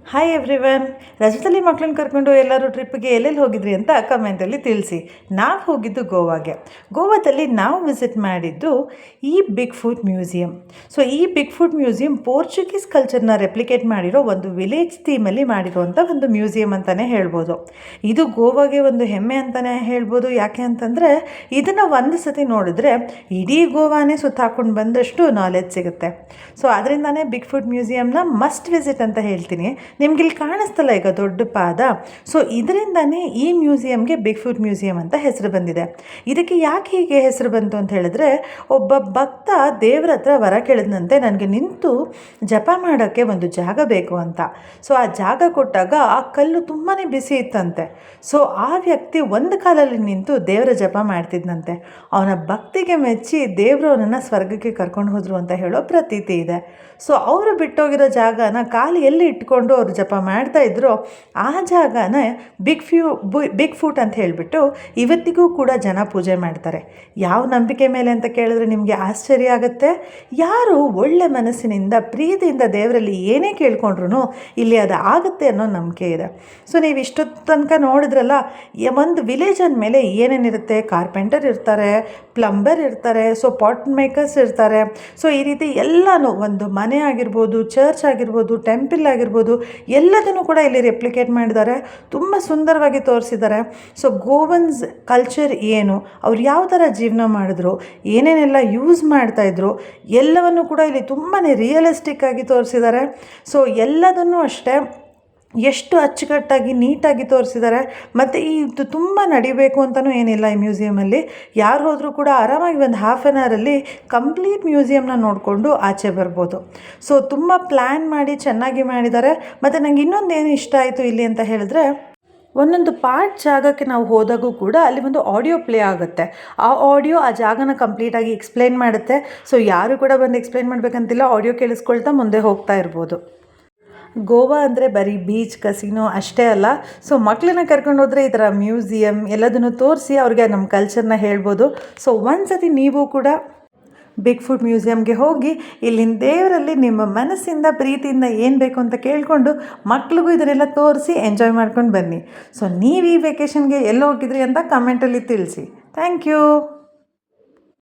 Hi everyone. ರಜದಲ್ಲಿ ಮಕ್ಕಳನ್ನ ಕರ್ಕೊಂಡು ಎಲ್ಲರೂ ಟ್ರಿಪ್ಪಿಗೆ ಎಲ್ಲೆಲ್ಲಿ ಹೋಗಿದ್ರಿ ಅಂತ ಕಮೆಂಟಲ್ಲಿ ತಿಳಿಸಿ. ನಾವು ಹೋಗಿದ್ದು ಗೋವಾಗೆ. ಗೋವಾದಲ್ಲಿ ನಾವು ವಿಸಿಟ್ ಮಾಡಿದ್ದು ಈ ಬಿಗ್ ಫುಟ್ ಮ್ಯೂಸಿಯಂ. ಸೊ ಈ ಬಿಗ್ ಫುಟ್ ಮ್ಯೂಸಿಯಂ ಪೋರ್ಚುಗೀಸ್ ಕಲ್ಚರ್ನ ರೆಪ್ಲಿಕೇಟ್ ಮಾಡಿರೋ ಒಂದು ವಿಲೇಜ್ ಥೀಮಲ್ಲಿ ಮಾಡಿರುವಂಥ ಒಂದು ಮ್ಯೂಸಿಯಂ ಅಂತಲೇ ಹೇಳ್ಬೋದು. ಇದು ಗೋವಾಗೆ ಒಂದು ಹೆಮ್ಮೆ ಅಂತಲೇ ಹೇಳ್ಬೋದು. ಯಾಕೆ ಅಂತಂದರೆ ಇದನ್ನು ಒಂದು ಸತಿ ನೋಡಿದ್ರೆ ಇಡೀ ಗೋವಾನೇ ಸುತ್ತಾಕೊಂಡು ಬಂದಷ್ಟು ನಾಲೆಜ್ ಸಿಗುತ್ತೆ. ಸೊ ಅದರಿಂದನೇ ಬಿಗ್ ಫುಟ್ ಮ್ಯೂಸಿಯಂನ ಮಸ್ಟ್ ವಿಸಿಟ್ ಅಂತ ಹೇಳ್ತೀನಿ. ನಿಮ್ಗೆ ಇಲ್ಲಿ ಕಾಣಿಸ್ತಲ್ಲ ಈಗ ದೊಡ್ಡ ಪಾದ. ಸೊ ಇದರಿಂದನೇ ಈ ಮ್ಯೂಸಿಯಂಗೆ ಬಿಗ್ ಫುಟ್ ಮ್ಯೂಸಿಯಂ ಅಂತ ಹೆಸರು ಬಂದಿದೆ. ಇದಕ್ಕೆ ಯಾಕೆ ಹೀಗೆ ಹೆಸರು ಬಂತು ಅಂತ ಹೇಳಿದ್ರೆ, ಒಬ್ಬ ಭಕ್ತ ದೇವ್ರ ಹತ್ರ ವರ ಕೇಳಿದಂತೆ ನನಗೆ ನಿಂತು ಜಪ ಮಾಡೋಕ್ಕೆ ಒಂದು ಜಾಗ ಬೇಕು ಅಂತ. ಸೊ ಆ ಜಾಗ ಕೊಟ್ಟಾಗ ಆ ಕಲ್ಲು ತುಂಬಾ ಬಿಸಿ ಇತ್ತಂತೆ. ಸೊ ಆ ವ್ಯಕ್ತಿ ಒಂದು ಕಾಲಲ್ಲಿ ನಿಂತು ದೇವರ ಜಪ ಮಾಡ್ತಿದ್ದಂತೆ. ಅವನ ಭಕ್ತಿಗೆ ಮೆಚ್ಚಿ ದೇವರು ಅವನನ್ನು ಸ್ವರ್ಗಕ್ಕೆ ಕರ್ಕೊಂಡು ಹೋದರು ಅಂತ ಹೇಳೋ ಪ್ರತೀತಿ ಇದೆ. ಸೊ ಅವರು ಬಿಟ್ಟೋಗಿರೋ ಜಾಗನ ಕಾಲು ಎಲ್ಲಿ ಇಟ್ಕೊಂಡು ಅವರು ಜಪ ಮಾಡ್ತಾಯಿದ್ರು ಆ ಜಾಗನ ಬಿಗ್ ಫುಟ್ ಅಂತ ಹೇಳಿಬಿಟ್ಟು ಇವತ್ತಿಗೂ ಕೂಡ ಜನ ಪೂಜೆ ಮಾಡ್ತಾರೆ. ಯಾವ ನಂಬಿಕೆ ಮೇಲೆ ಅಂತ ಕೇಳಿದ್ರೆ ನಿಮಗೆ ಆಶ್ಚರ್ಯ ಆಗುತ್ತೆ. ಯಾರು ಒಳ್ಳೆ ಮನಸ್ಸಿನಿಂದ ಪ್ರೀತಿಯಿಂದ ದೇವರಲ್ಲಿ ಏನೇ ಕೇಳ್ಕೊಂಡ್ರು ಇಲ್ಲಿ ಅದು ಆಗುತ್ತೆ ಅನ್ನೋ ನಂಬಿಕೆ ಇದೆ. ಸೊ ನೀವು ಇಷ್ಟೊತ್ತು ತನಕ ನೋಡಿದ್ರಲ್ಲ, ಒಂದು ವಿಲೇಜ್ ಅಂದಮೇಲೆ ಏನೇನಿರುತ್ತೆ, ಕಾರ್ಪೆಂಟರ್ ಇರ್ತಾರೆ, ಪ್ಲಂಬರ್ ಇರ್ತಾರೆ, ಸೊ ಪಾಟ್ ಮೇಕರ್ಸ್ ಇರ್ತಾರೆ. ಸೊ ಈ ರೀತಿ ಎಲ್ಲನೂ, ಒಂದು ಮನೆ ಆಗಿರ್ಬೋದು, ಚರ್ಚ್ ಆಗಿರ್ಬೋದು, ಟೆಂಪಲ್ ಆಗಿರ್ಬೋದು, ಎಲ್ಲದನ್ನು ಕೂಡ ಇಲ್ಲಿ ರೆಪ್ಲಿಕೇಟ್ ಮಾಡಿದ್ದಾರೆ. ತುಂಬ ಸುಂದರವಾಗಿ ತೋರಿಸಿದ್ದಾರೆ. ಸೊ ಗೋವನ್ಸ್ ಕಲ್ಚರ್ ಏನು, ಅವ್ರು ಯಾವ ಥರ ಜೀವನ ಮಾಡಿದ್ರು, ಏನೇನೆಲ್ಲ ಯೂಸ್ ಮಾಡ್ತಾಯಿದ್ರು, ಎಲ್ಲವನ್ನು ಕೂಡ ಇಲ್ಲಿ ತುಂಬಾ ರಿಯಲಿಸ್ಟಿಕ್ ಆಗಿ ತೋರಿಸಿದ್ದಾರೆ. ಸೊ ಎಲ್ಲದನ್ನು ಅಷ್ಟೇ ಎಷ್ಟು ಅಚ್ಚುಕಟ್ಟಾಗಿ ನೀಟಾಗಿ ತೋರಿಸಿದ್ದಾರೆ. ಮತ್ತು ಇದು ತುಂಬ ನಡಿಬೇಕು ಅಂತಲೂ ಏನಿಲ್ಲ. ಈ ಮ್ಯೂಸಿಯಮಲ್ಲಿ ಯಾರು ಹೋದರೂ ಕೂಡ ಆರಾಮಾಗಿ ಒಂದು ಹಾಫ್ ಆನ್ ಅವರಲ್ಲಿ ಕಂಪ್ಲೀಟ್ ಮ್ಯೂಸಿಯಮ್ನ ನೋಡಿಕೊಂಡು ಆಚೆ ಬರ್ಬೋದು. ಸೊ ತುಂಬ ಪ್ಲ್ಯಾನ್ ಮಾಡಿ ಚೆನ್ನಾಗಿ ಮಾಡಿದ್ದಾರೆ. ಮತ್ತು ನನಗೆ ಇನ್ನೊಂದು ಏನು ಇಷ್ಟ ಆಯಿತು ಇಲ್ಲಿ ಅಂತ ಹೇಳಿದ್ರೆ, ಒಂದೊಂದು ಪಾರ್ಟ್ ಜಾಗಕ್ಕೆ ನಾವು ಹೋದಾಗೂ ಕೂಡ ಅಲ್ಲಿ ಒಂದು ಆಡಿಯೋ ಪ್ಲೇ ಆಗುತ್ತೆ. ಆ ಆಡಿಯೋ ಆ ಜಾಗನ ಕಂಪ್ಲೀಟಾಗಿ ಎಕ್ಸ್ಪ್ಲೇನ್ ಮಾಡುತ್ತೆ. ಸೊ ಯಾರು ಕೂಡ ಬಂದು ಎಕ್ಸ್ಪ್ಲೇನ್ ಮಾಡಬೇಕಂತಿಲ್ಲ, ಆಡಿಯೋ ಕೇಳಿಸ್ಕೊಳ್ತಾ ಮುಂದೆ ಹೋಗ್ತಾ ಇರ್ಬೋದು. ಗೋವಾ ಅಂದರೆ ಬರೀ ಬೀಚ್, ಕಸಿನೋ ಅಷ್ಟೇ ಅಲ್ಲ. ಸೊ ಮಕ್ಕಳನ್ನ ಕರ್ಕೊಂಡು ಹೋದರೆ ಈ ಥರ ಮ್ಯೂಸಿಯಂ ಎಲ್ಲದನ್ನು ತೋರಿಸಿ ಅವ್ರಿಗೆ ನಮ್ಮ ಕಲ್ಚರ್ನ ಹೇಳ್ಬೋದು. ಸೊ ಒಂದು ಸತಿ ನೀವು ಕೂಡ ಬಿಗ್ ಫುಟ್ ಮ್ಯೂಸಿಯಮ್ಗೆ ಹೋಗಿ ಇಲ್ಲಿನ ದೇವರಲ್ಲಿ ನಿಮ್ಮ ಮನಸ್ಸಿಂದ ಪ್ರೀತಿಯಿಂದ ಏನು ಬೇಕು ಅಂತ ಕೇಳಿಕೊಂಡು ಮಕ್ಳಿಗೂ ಇದನ್ನೆಲ್ಲ ತೋರಿಸಿ ಎಂಜಾಯ್ ಮಾಡ್ಕೊಂಡು ಬನ್ನಿ. ಸೊ ನೀವು ಈ ವೆಕೇಷನ್ಗೆ ಎಲ್ಲಿ ಹೋಗಿದ್ರಿ ಅಂತ ಕಮೆಂಟಲ್ಲಿ ತಿಳಿಸಿ. Thank you.